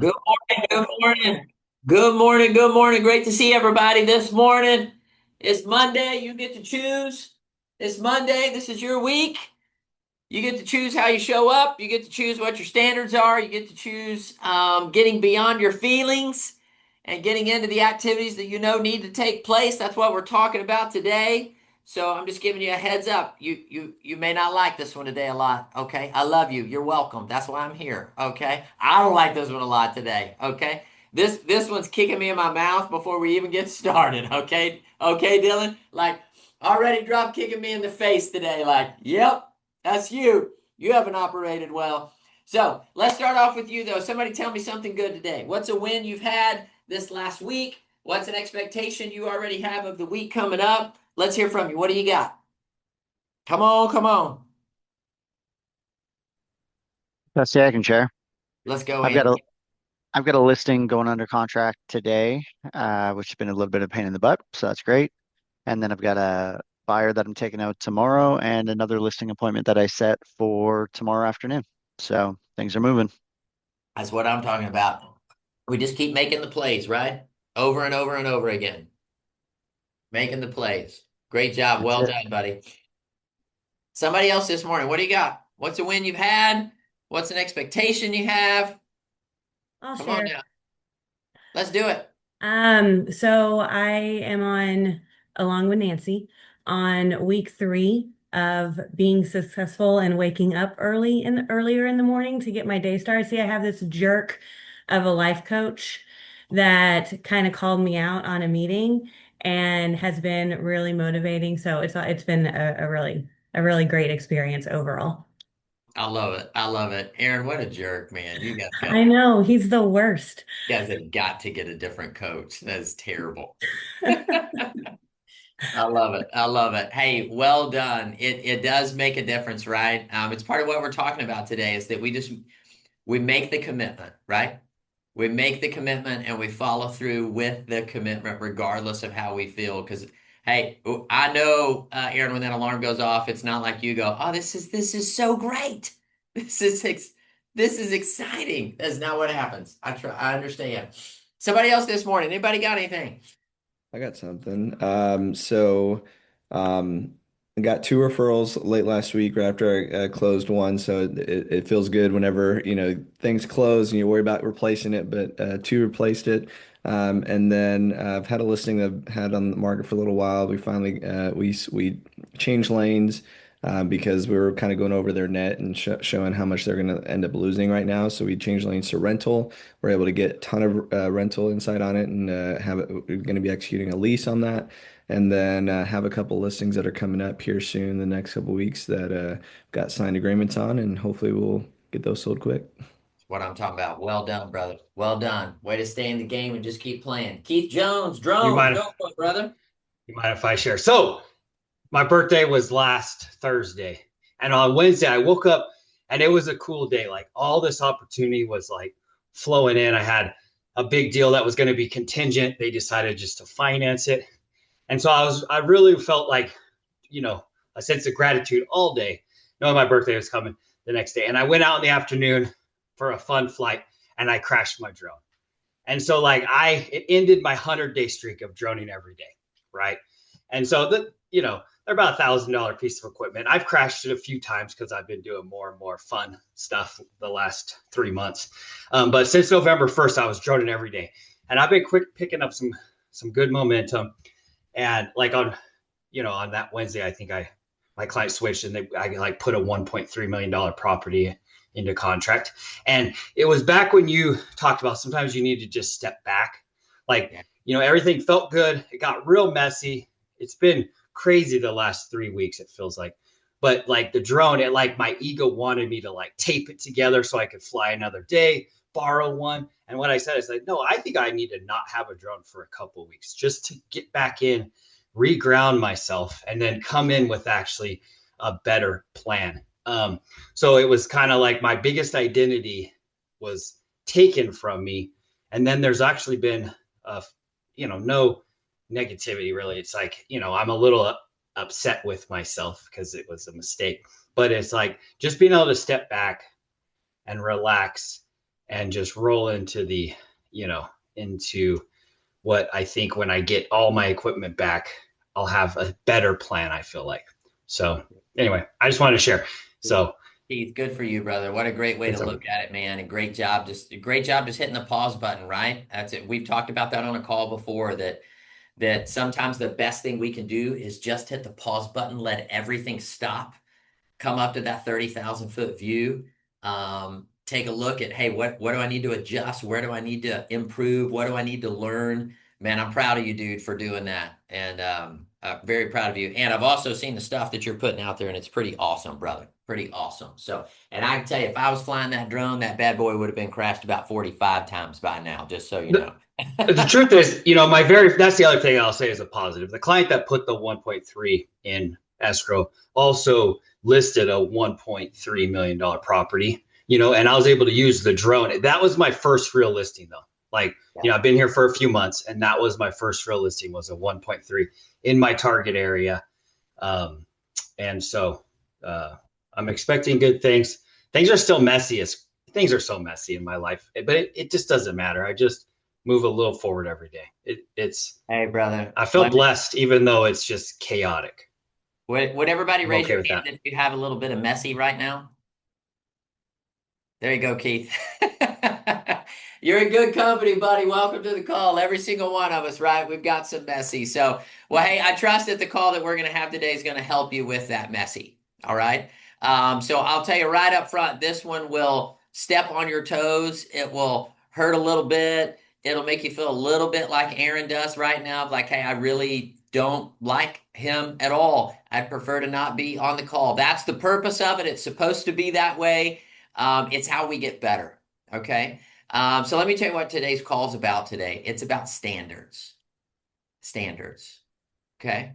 Good morning, good morning. Good morning, good morning. Great to see everybody this morning. It's Monday. You get to choose. It's Monday. This is your week. You get to choose how you show up. You get to choose what your standards are. You get to choose getting beyond your feelings and getting into the activities that you know need to take place. That's what we're talking about today. So I'm just giving you a heads up. You may not like this one today a lot. Okay, I love you. You're welcome. That's why I'm here. Okay, I don't like this one a lot today. Okay, this one's kicking me in my mouth before we even get started. Okay, Dylan. Like already drop kicking me in the face today. Like, yep. That's you. You haven't operated well. So let's start off with you, though. Somebody tell me something good today. What's a win you've had this last week? What's an expectation you already have of the week coming up? Let's hear from you. What do you got? Come on, come on. That's yeah, I can share. Let's go, I've got Andy. a I've got a listing going under contract today, which has been a little bit of a pain in the butt, so that's great. And then I've got a buyer that I'm taking out tomorrow and another listing appointment that I set for tomorrow afternoon. So things are moving. That's what I'm talking about. We just keep making the plays, right? Over and over and over again. Making the plays. Great job. That's Well it. done, buddy. Somebody else this morning. What do you got? What's a win you've had? What's an expectation you have? I'll Come on share. now. Let's do it. So I am on, along with Nancy, on week 3 of being successful and waking up earlier in the morning to get my day started. See, I have this jerk of a life coach that kind of called me out on a meeting and has been really motivating. So it's been a really great experience overall. I love it. I love it. Aaron, what a jerk, man. I know he's the worst. You guys have got to get a different coach. That is terrible. I love it. I love it. Hey, well done. It does make a difference, right? It's part of what we're talking about today is that we make the commitment, right? We make the commitment and we follow through with the commitment regardless of how we feel. Because hey, I know, Aaron, when that alarm goes off, it's not like you go, "Oh, this is so great. This is ex this is exciting." That's not what happens. I understand. Somebody else this morning. Anybody got anything? I got something. Um, I got two referrals late last week right after I closed one. So it feels good whenever, things close and you worry about replacing it, but two replaced it. And then I've had a listing that I've had on the market for a little while. We finally we changed lanes because we were kind of going over their net and showing how much they're going to end up losing right now. So we changed lanes to rental. We're able to get a ton of rental insight on it and we're going to be executing a lease on that. And then have a couple listings that are coming up here soon, the next couple weeks that got signed agreements on, and hopefully we'll get those sold quick. What I'm talking about. Well done, brother. Well done. Way to stay in the game and just keep playing. Keith Jones, You drones, mind go if for it, brother. you mind if I share? So my birthday was last Thursday, and on Wednesday I woke up and it was a cool day. Like all this opportunity was like flowing in. I had a big deal that was going to be contingent. They decided just to finance it, and so I really felt like a sense of gratitude all day, knowing my birthday was coming the next day. And I went out in the afternoon for a fun flight, and I crashed my drone. And so like it ended my 100-day streak of droning every day, right? And so they're about $1,000 piece of equipment. I've crashed it a few times because I've been doing more and more fun stuff the last 3 months. But since November 1st, I was droning every day, and I've been quick picking up some good momentum. And like on that Wednesday, I think my client switched and I like put a $1.3 million property into contract. And it was back when you talked about sometimes you need to just step back. Like, Yeah. Everything felt good. It got real messy. It's been crazy the last 3 weeks, it feels like. But like the drone, my ego wanted me to like tape it together so I could fly another day, borrow one. And what I said is like, no, I think I need to not have a drone for a couple of weeks just to get back in, reground myself, and then come in with actually a better plan. So it was kind of like my biggest identity was taken from me. And then there's actually been, no negativity really. It's like, I'm a little upset with myself because it was a mistake. But it's like just being able to step back and relax and just roll into into what I think when I get all my equipment back, I'll have a better plan, I feel like. So anyway, I just wanted to share. So Keith, good for you, brother. What a great way to look at it, man. And great job, just hitting the pause button, right? That's it. We've talked about that on a call before, that sometimes the best thing we can do is just hit the pause button, let everything stop, come up to that 30,000-foot view, take a look at, hey, what do I need to adjust? Where do I need to improve? What do I need to learn? Man, I'm proud of you, dude, for doing that. And very proud of you. And I've also seen the stuff that you're putting out there, and it's pretty awesome, brother. Pretty awesome. So, and I can tell you, if I was flying that drone, that bad boy would have been crashed about 45 times by now, just so you know. The truth is, that's the other thing I'll say is a positive. The client that put the 1.3 in escrow also listed a $1.3 million property, and I was able to use the drone. That was my first real listing though. Like, I've been here for a few months, and that was my first real listing, was a 1.3 in my target area. And so I'm expecting good things. Things are still messy. Things are so messy in my life, but it just doesn't matter. I just move a little forward every day. Hey, brother. I feel blessed, even though it's just chaotic. Would everybody raise okay your hand if you have a little bit of messy right now? There you go, Keith. You're in good company, buddy. Welcome to the call. Every single one of us, right? We've got some messy. So, well, hey, I trust that the call that we're going to have today is going to help you with that messy. All right. So I'll tell you right up front, this one will step on your toes. It will hurt a little bit. It'll make you feel a little bit like Aaron does right now. Like, hey, I really don't like him at all. I'd prefer to not be on the call. That's the purpose of it. It's supposed to be that way. It's how we get better. Okay. So let me tell you what today's call is about today. It's about standards. Standards. Okay.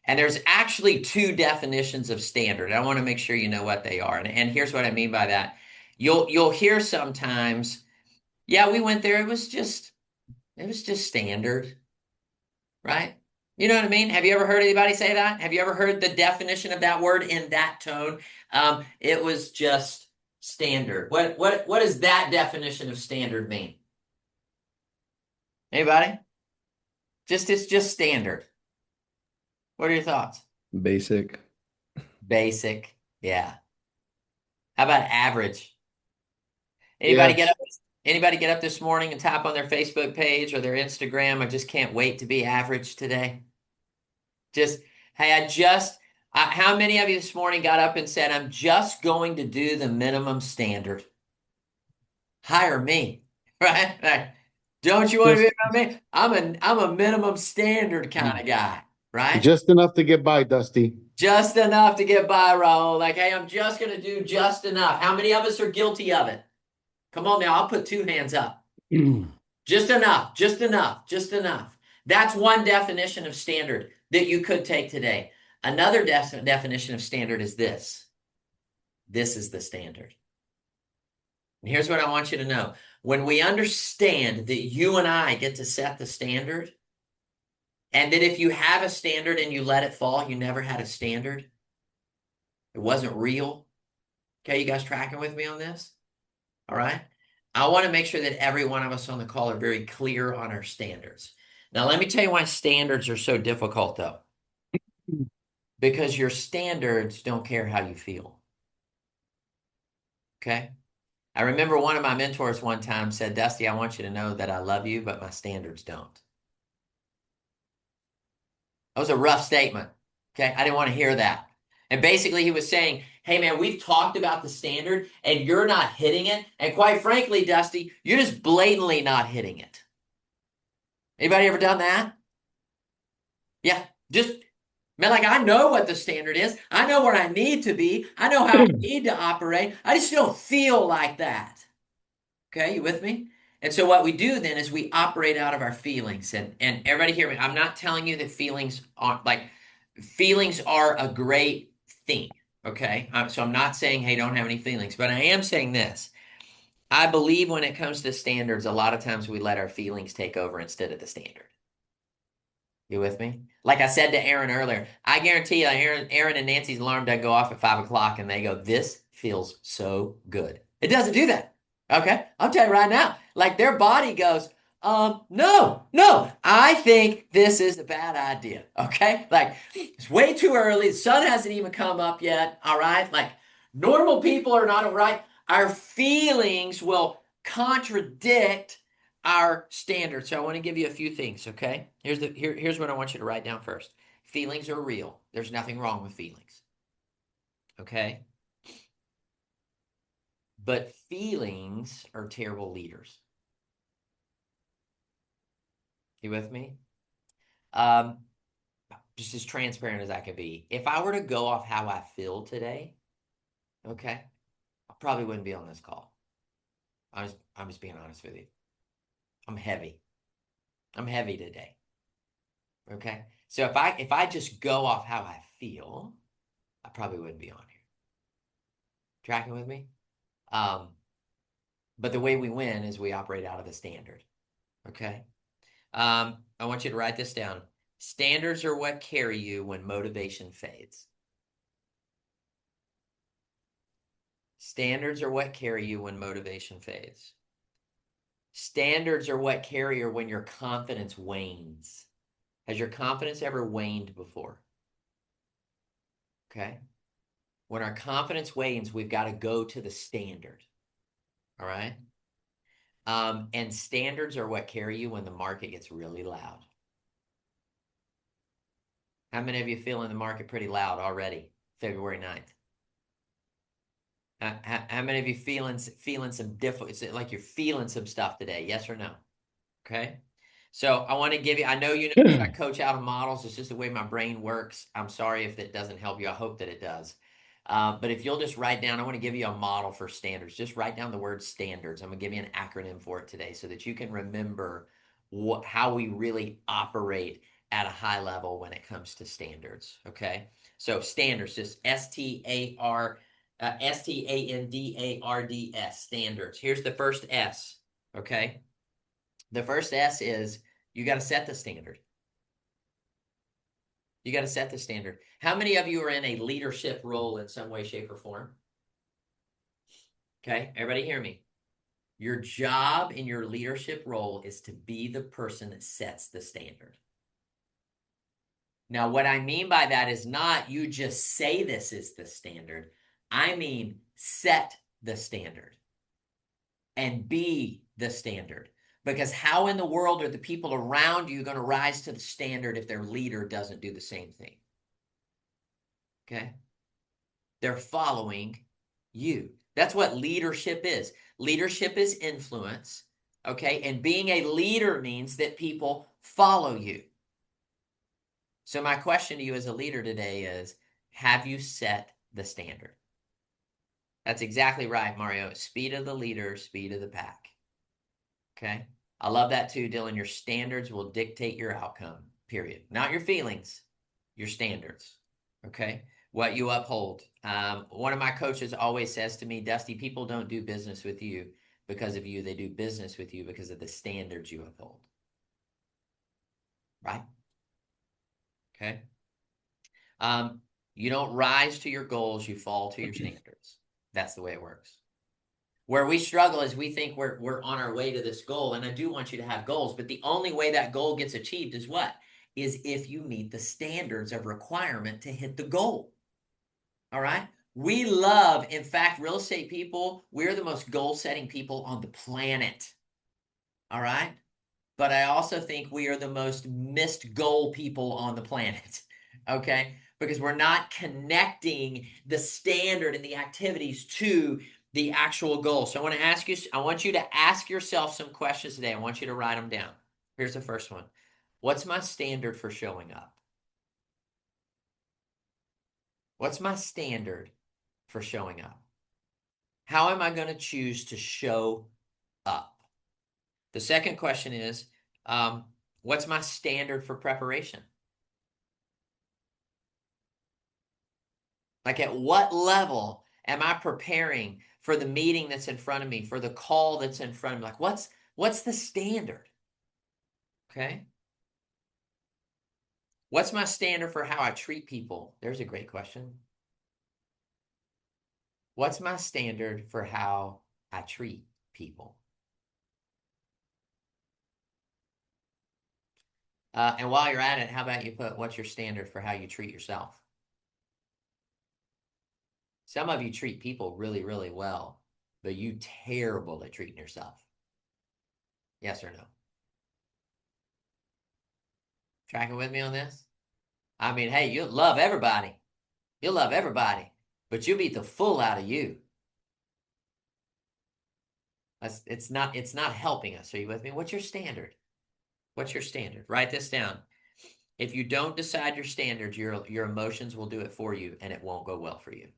And there's actually two definitions of standard. I want to make sure you know what they are. And here's what I mean by that. You'll hear sometimes, yeah, we went there. It was just standard. Right? You know what I mean? Have you ever heard anybody say that? Have you ever heard the definition of that word in that tone? It was just standard. What does that definition of standard mean? Anybody? It's just standard. What are your thoughts? Basic. Basic. Yeah. How about average? Anybody get up this morning and tap on their Facebook page or their Instagram? I just can't wait to be average today. Just, hey, how many of you this morning got up and said, I'm just going to do the minimum standard? Hire me, right? Like, don't you want to be around me? I'm a minimum standard kind of guy, right? Just enough to get by, Dusty. Just enough to get by, Raul. Like, hey, I'm just going to do just enough. How many of us are guilty of it? Come on now, I'll put two hands up. Just enough, just enough, just enough. That's one definition of standard that you could take today. Another definition of standard is this. This is the standard. And here's what I want you to know. When we understand that you and I get to set the standard, and that if you have a standard and you let it fall, you never had a standard. It wasn't real. Okay, you guys tracking with me on this? All right. I want to make sure that every one of us on the call are very clear on our standards. Now, let me tell you why standards are so difficult, though. Because your standards don't care how you feel. Okay. I remember one of my mentors one time said, Dusty, I want you to know that I love you, but my standards don't. That was a rough statement. Okay. I didn't want to hear that. And basically he was saying, hey man, we've talked about the standard and you're not hitting it. And quite frankly, Dusty, you're just blatantly not hitting it. Anybody ever done that? Yeah. Just, man, like I know what the standard is. I know where I need to be. I know how I need to operate. I just don't feel like that. Okay. You with me? And so what we do then is we operate out of our feelings. And everybody hear me. I'm not telling you that feelings are a great thing. Okay. So I'm not saying, hey, don't have any feelings, but I am saying this. I believe when it comes to standards, a lot of times we let our feelings take over instead of the standard. You with me? Like I said to Aaron earlier, I guarantee you Aaron and Nancy's alarm doesn't go off at 5 o'clock and they go, this feels so good. It doesn't do that. Okay, I'll tell you right now, like their body goes, no, I think this is a bad idea. Okay, like it's way too early. The sun hasn't even come up yet. All right, like normal people are not all right. Our feelings will contradict our standards. So I want to give you a few things. Okay, here's what I want you to write down first. Feelings are real. There's nothing wrong with feelings. Okay. But feelings are terrible leaders. You with me? Um, just as transparent as I can be. If I were to go off how I feel today, okay, I probably wouldn't be on this call. I'm just being honest with you. I'm heavy. I'm heavy today. Okay. So if I just go off how I feel, I probably wouldn't be on here. Tracking with me? Um, but the way we win is we operate out of the standard. Okay. I want you to write this down. Standards are what carry you when motivation fades. Standards are what carry you when motivation fades. Standards are what carry you when your confidence wanes. Has your confidence ever waned before? Okay. When our confidence wanes, we've got to go to the standard. All right. And standards are what carry you when the market gets really loud. How many of you feeling the market pretty loud already, February 9th? How many of you feeling some different, like you're feeling some stuff today? Yes or no? Okay. So I want to give you, I know you know I coach out of models. It's just the way my brain works. I'm sorry if that doesn't help you. I hope that it does. But if you'll just write down, I want to give you a model for standards. Just write down the word standards. I'm going to give you an acronym for it today so that you can remember how we really operate at a high level when it comes to standards. Okay. So standards, just STANDARDS, standards. Here's the first S. Okay. The first S is you got to set the standard. You got to set the standard. How many of you are in a leadership role in some way, shape, or form? Okay, everybody hear me. Your job in your leadership role is to be the person that sets the standard. Now, what I mean by that is not you just say this is the standard. I mean set the standard and be the standard. Because how in the world are the people around you going to rise to the standard if their leader doesn't do the same thing? Okay. They're following you. That's what leadership is. Leadership is influence. Okay. And being a leader means that people follow you. So my question to you as a leader today is, have you set the standard? That's exactly right, Mario. Speed of the leader, speed of the pack. Okay. I love that too, Dylan. Your standards will dictate your outcome, period. Not your feelings, your standards. Okay. What you uphold. One of my coaches always says to me, Dusty, people don't do business with you because of you. They do business with you because of the standards you uphold. Right? Okay. You don't rise to your goals, you fall to your standards. That's the way it works. Where we struggle is we think we're on our way to this goal. And I do want you to have goals, but the only way that goal gets achieved is what? Is if you meet the standards of requirement to hit the goal. All right. We love, in fact, real estate people, we're the most goal-setting people on the planet. All right. But I also think we are the most missed goal people on the planet. Okay. Because we're not connecting the standard and the activities to the actual goal. So I want you to ask yourself some questions today. I want you to write them down. Here's the first one. What's my standard for showing up? What's my standard for showing up? How am I going to choose to show up? The second question is, what's my standard for preparation? Like at what level am I preparing for the meeting that's in front of me, for the call that's in front of me? Like what's the standard? Okay. What's my standard for how I treat people? There's a great question. What's my standard for how I treat people. And while you're at it, how about you put what's your standard for how you treat yourself? Some of you treat people really, really well, but you terrible at treating yourself. Yes or no? Tracking with me on this? I mean, hey, you'll love everybody. You'll love everybody, but you beat the fool out of you. It's not helping us. Are you with me? What's your standard? What's your standard? Write this down. If you don't decide your standards, your emotions will do it for you, and it won't go well for you.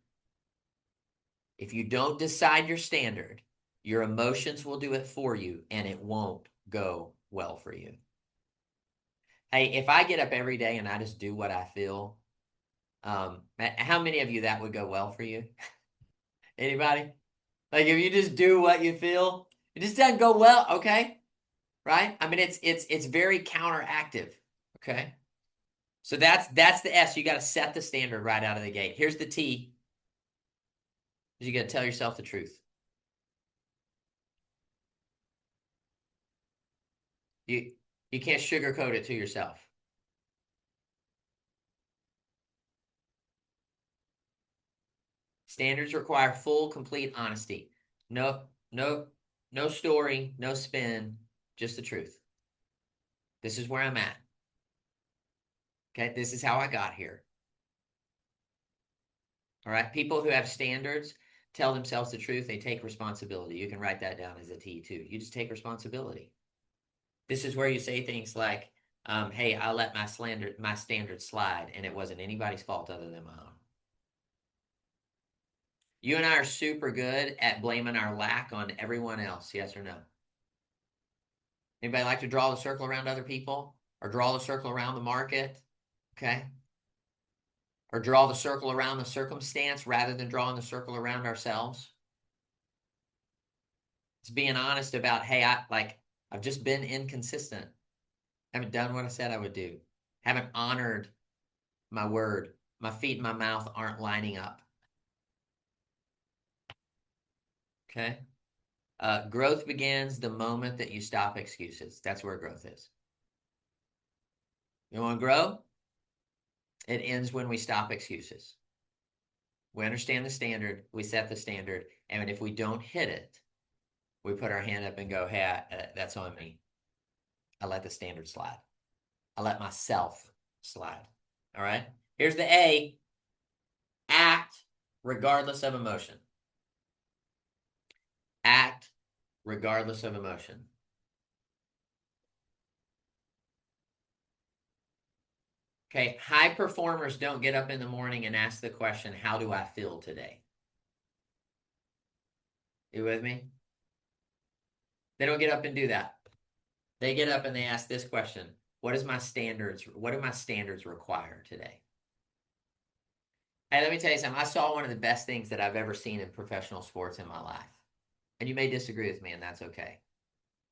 If you don't decide your standard, your emotions will do it for you, and it won't go well for you. Hey, if I get up every day and I just do what I feel, how many of you that would go well for you? Anybody? Like if you just do what you feel, it just doesn't go well, okay? Right? I mean, it's very counteractive, okay? So that's the S. You got to set the standard right out of the gate. Here's the T. You got to tell yourself the truth. You can't sugarcoat it to yourself. Standards require full, complete honesty. No story, no spin, just the truth. This is where I'm at. Okay, this is how I got here. All right, people who have standards tell themselves the truth. They take responsibility. You can write that down as a T too. You just take responsibility. This is where you say things like, hey, I let my standard slide, and it wasn't anybody's fault other than my own. You and I are super good at blaming our lack on everyone else, yes or no? Anybody like to draw the circle around other people? Or draw the circle around the market? Okay? Or draw the circle around the circumstance rather than drawing the circle around ourselves? It's being honest about, hey, I've just been inconsistent. Haven't done what I said I would do. Haven't honored my word. My feet and my mouth aren't lining up. Okay? Growth begins the moment that you stop excuses. That's where growth is. You want to grow? It ends when we stop excuses. We understand the standard, we set the standard, and if we don't hit it, we put our hand up and go, hey, that's on me. I let the standard slide. I let myself slide. All right? Here's the A. Act regardless of emotion. Act regardless of emotion. Okay, high performers don't get up in the morning and ask the question, how do I feel today? You with me? They don't get up and do that. They get up and they ask this question, what do my standards require today? Hey, let me tell you something. I saw one of the best things that I've ever seen in professional sports in my life. And you may disagree with me, and that's okay.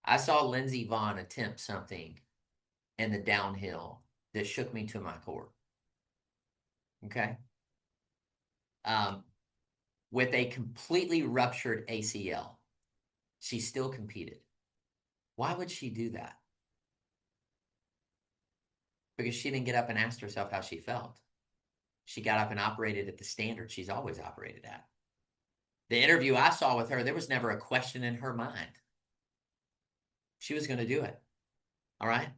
I saw Lindsey Vonn attempt something in the downhill that shook me to my core. Okay? With a completely ruptured ACL, she still competed. Why would she do that? Because she didn't get up and ask herself how she felt. She got up and operated at the standard she's always operated at. The interview I saw with her, there was never a question in her mind. She was going to do it. All right?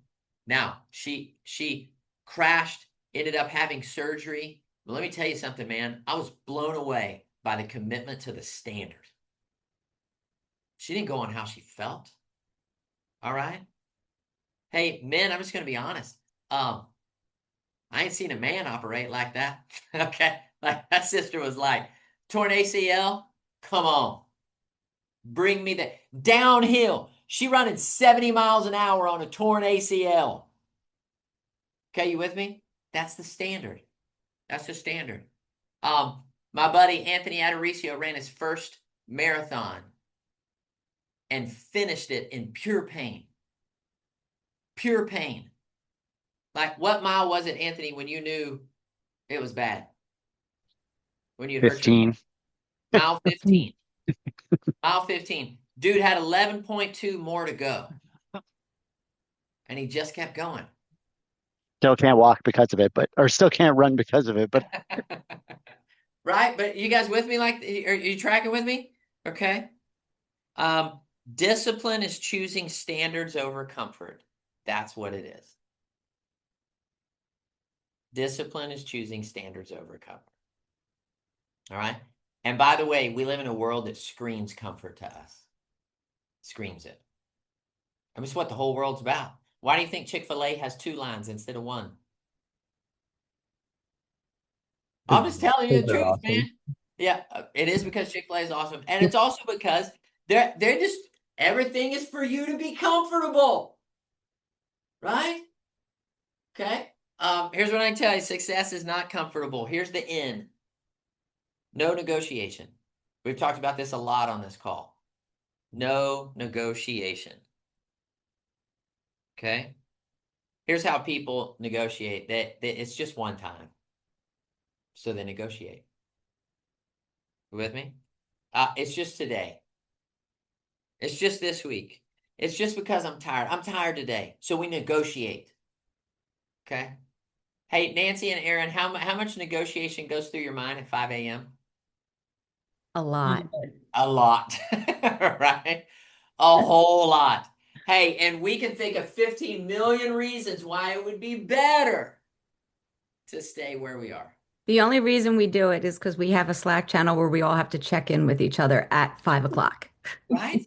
Now, she crashed, ended up having surgery. But let me tell you something, man. I was blown away by the commitment to the standard. She didn't go on how she felt. All right? Hey, men, I'm just going to be honest. I ain't seen a man operate like that. Okay? Like that sister was like, torn ACL? Come on. Bring me the downhill. She running 70 miles an hour on a torn ACL. Okay, you with me? That's the standard. That's the standard. My buddy Anthony Adaricio ran his first marathon and finished it in pure pain. Pure pain. Like, what mile was it, Anthony, when you knew it was bad? When you hurt your 15. mile 15. Mile 15. Dude had 11.2 more to go. And he just kept going. Still can't walk because of it, or still can't run because of it, but Right? But you guys with me? Are you tracking with me? Okay. Discipline is choosing standards over comfort. That's what it is. Discipline is choosing standards over comfort. All right. And by the way, we live in a world that screams comfort to us. Screams it. I mean, it's what the whole world's about. Why do you think Chick-fil-A has 2 lines instead of 1? I'm just telling you the They're truth, awesome. man. Yeah, it is because Chick-fil-A is awesome. And it's also because they're just, everything is for you to be comfortable. Right? Okay. Here's what I can tell you. Success is not comfortable. Here's the N. No negotiation. We've talked about this a lot on this call. No negotiation. Okay. Here's how people negotiate. It's just one time. So they negotiate. You with me? It's just today. It's just this week. It's just because I'm tired. I'm tired today. So we negotiate. Okay. Hey, Nancy and Aaron, how much negotiation goes through your mind at 5 a.m.? A lot. A lot, right? A whole lot. Hey, and we can think of 15 million reasons why it would be better to stay where we are. The only reason we do it is because we have a Slack channel where we all have to check in with each other at 5 o'clock. Right?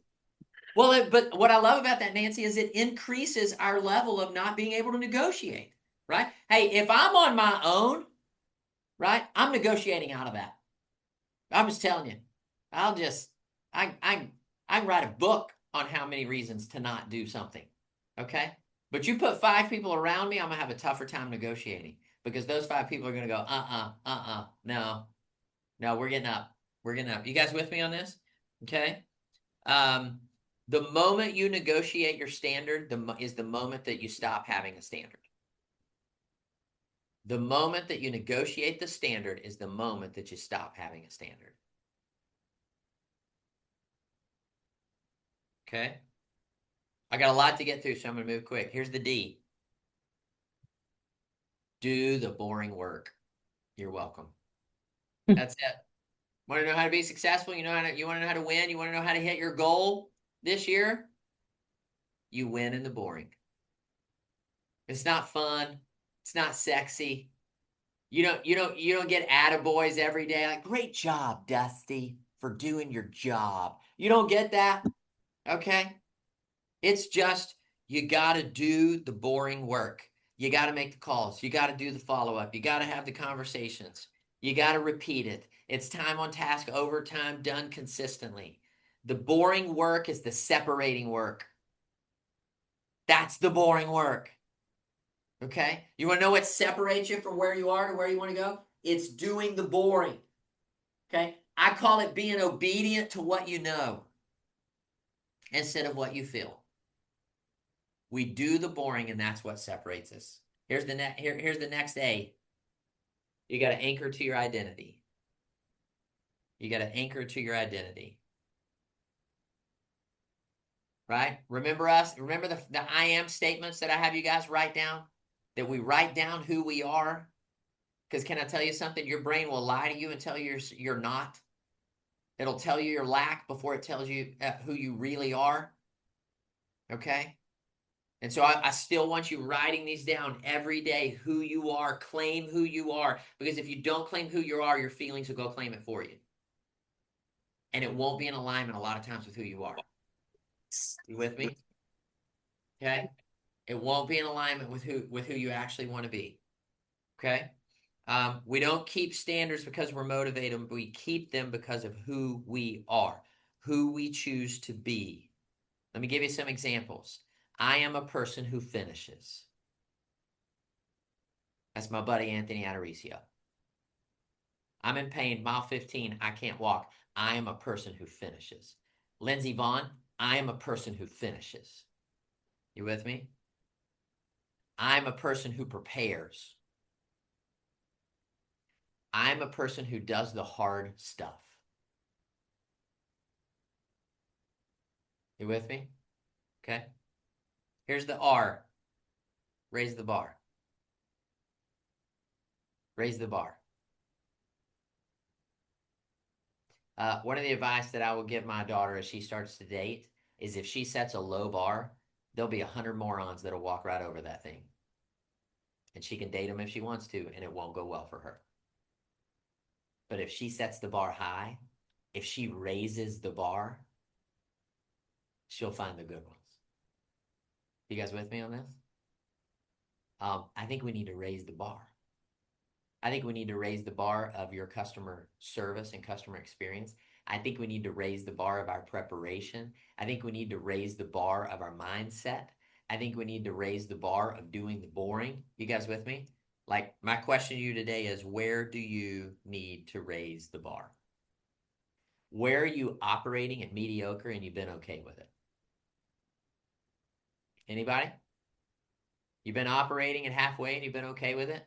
Well, but what I love about that, Nancy, is it increases our level of not being able to negotiate, right? Hey, if I'm on my own, right, I'm negotiating out of that. I'm just telling you. I'll just, I can write a book on how many reasons to not do something. Okay? But you put 5 people around me, I'm gonna have a tougher time negotiating because those 5 people are gonna go, no, we're getting up. We're getting up. You guys with me on this? Okay. The moment you negotiate your standard, is the moment that you stop having a standard. The moment that you negotiate the standard is the moment that you stop having a standard. Okay. I got a lot to get through, so I'm going to move quick. Here's the D. Do the boring work. You're welcome. That's it. Want to know how to be successful? You want to know how to win? You want to know how to hit your goal this year? You win in the boring. It's not fun. It's not sexy. You don't get attaboys every day. Like, great job, Dusty, for doing your job. You don't get that. Okay. It's just, you got to do the boring work. You got to make the calls. You got to do the follow-up. You got to have the conversations. You got to repeat it. It's time on task, overtime, done consistently. The boring work is the separating work. That's the boring work. Okay? You want to know what separates you from where you are to where you want to go? It's doing the boring. Okay? I call it being obedient to what you know instead of what you feel. We do the boring, and that's what separates us. Here's the next A. You got to anchor to your identity. You got to anchor to your identity. Right? Remember us? Remember the I am statements that I have you guys write down? That we write down who we are? Because can I tell you something? Your brain will lie to you and tell you you're not. It'll tell you your lack before it tells you who you really are. Okay? And so I still want you writing these down every day, who you are, claim who you are. Because if you don't claim who you are, your feelings will go claim it for you. And it won't be in alignment a lot of times with who you are. You with me? Okay? It won't be in alignment with who you actually want to be. Okay? We don't keep standards because we're motivated. We keep them because of who we are, who we choose to be. Let me give you some examples. I am a person who finishes. That's my buddy Anthony Adaricio. I'm in pain, mile 15, I can't walk. I am a person who finishes. Lindsey Vaughn, I am a person who finishes. You with me? I'm a person who prepares. I'm a person who does the hard stuff. You with me? Okay. Here's the R. Raise the bar. Raise the bar. One of the advice that I will give my daughter as she starts to date is if she sets a low bar, there'll be 100 morons that'll walk right over that thing. And she can date them if she wants to, and it won't go well for her. But if she sets the bar high, if she raises the bar, she'll find the good ones. You guys with me on this? I think we need to raise the bar. I think we need to raise the bar of your customer service and customer experience. I think we need to raise the bar of our preparation. I think we need to raise the bar of our mindset. I think we need to raise the bar of doing the boring. You guys with me? Like, my question to you today is, where do you need to raise the bar? Where are you operating at mediocre and you've been okay with it? Anybody? You've been operating at halfway and you've been okay with it?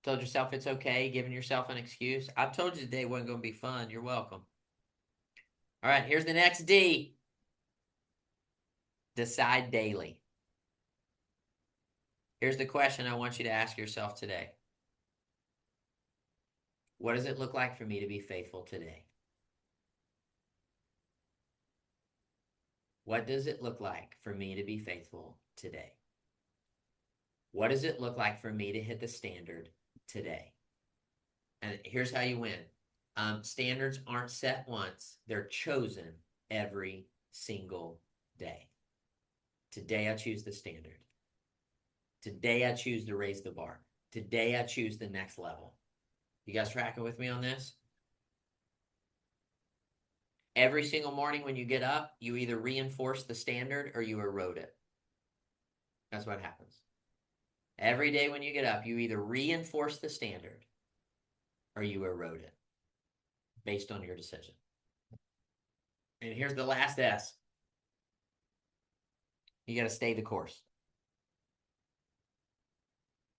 Told yourself it's okay, giving yourself an excuse. I told you today wasn't going to be fun. You're welcome. All right, here's the next D. Decide daily. Here's the question I want you to ask yourself today. What does it look like for me to be faithful today? What does it look like for me to be faithful today? What does it look like for me to hit the standard today? And here's how you win. Standards aren't set once. They're chosen every single day. Today I choose the standard. Today I choose to raise the bar. Today I choose the next level. You guys tracking with me on this? Every single morning when you get up, you either reinforce the standard or you erode it. That's what happens. Every day when you get up, you either reinforce the standard or you erode it based on your decision. And here's the last S. You got to stay the course.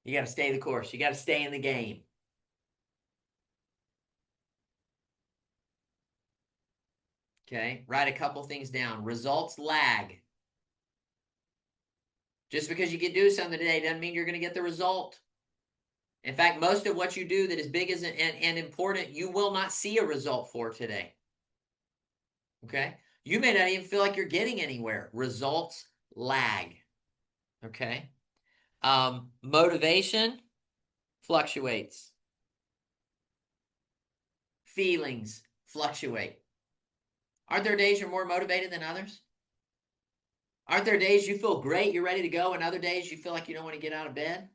You got to stay the course. You got to stay in the game. Okay, write a couple things down. Results lag. Just because you get do something today doesn't mean you're going to get the result. In fact, most of what you do that is big and important, you will not see a result for today. Okay? You may not even feel like you're getting anywhere. Results lag. Okay? Motivation fluctuates. Feelings fluctuate. Aren't there days you're more motivated than others? Aren't there days you feel great, you're ready to go, and other days you feel like you don't want to get out of bed?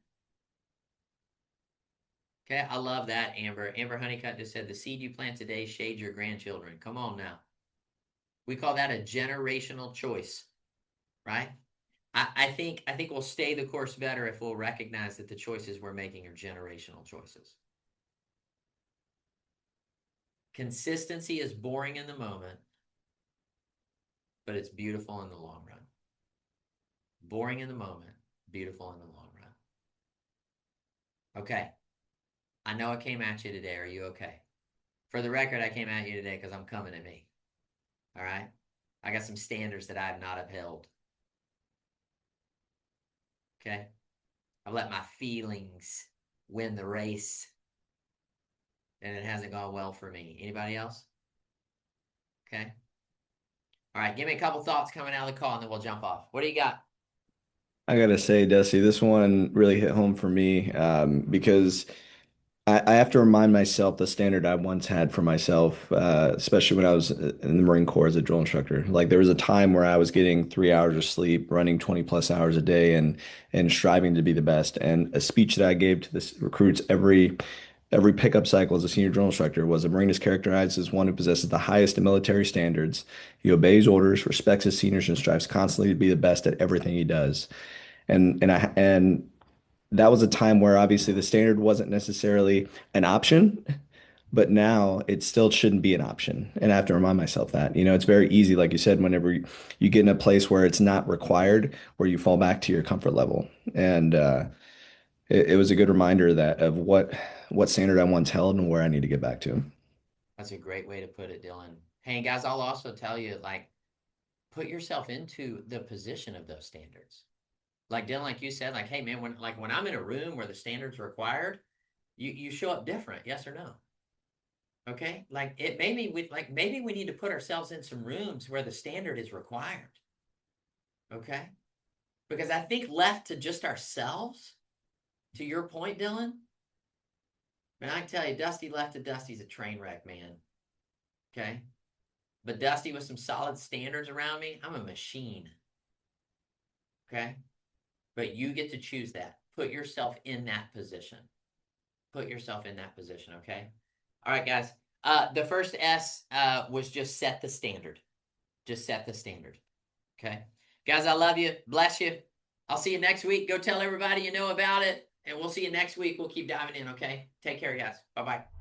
Okay, I love that, Amber. Amber Honeycutt just said, the seed you plant today shades your grandchildren. Come on now. We call that a generational choice, right? I think we'll stay the course better if we'll recognize that the choices we're making are generational choices. Consistency is boring in the moment, but it's beautiful in the long run. Boring in the moment, beautiful in the long run. Okay. I know I came at you today. Are you okay? For the record, I came at you today because I'm coming at me. All right? I got some standards that I have not upheld. Okay? I've let my feelings win the race, and it hasn't gone well for me. Anybody else? Okay? All right, give me a couple thoughts coming out of the call, and then we'll jump off. What do you got? I gotta say, Dusty, this one really hit home for me because I have to remind myself the standard I once had for myself, especially when I was in the Marine Corps as a drill instructor. Like there was a time where I was getting 3 hours of sleep, running 20 plus hours a day, and striving to be the best. And a speech that I gave to the recruits every pickup cycle as a senior drill instructor was: a Marine is characterized as one who possesses the highest of military standards. He obeys orders, respects his seniors, and strives constantly to be the best at everything he does. And that was a time where obviously the standard wasn't necessarily an option, but now it still shouldn't be an option. And I have to remind myself that, it's very easy, like you said, whenever you get in a place where it's not required, where you fall back to your comfort level. And it was a good reminder of what standard I once held and where I need to get back to. That's a great way to put it, Dylan. Hey, guys, I'll also tell you, like, put yourself into the position of those standards. Like Dylan, like you said, like, hey man, when I'm in a room where the standards are required, you show up different, yes or no? Okay, like it maybe we need to put ourselves in some rooms where the standard is required. Okay, because I think left to just ourselves, to your point, Dylan, man, I can tell you, Dusty's a train wreck, man. Okay, but Dusty with some solid standards around me, I'm a machine. Okay, but you get to choose that. Put yourself in that position. Put yourself in that position. Okay. All right, guys. The first S was just set the standard. Just set the standard. Okay. Guys, I love you. Bless you. I'll see you next week. Go tell everybody you know about it. And we'll see you next week. We'll keep diving in. Okay. Take care, guys. Bye bye.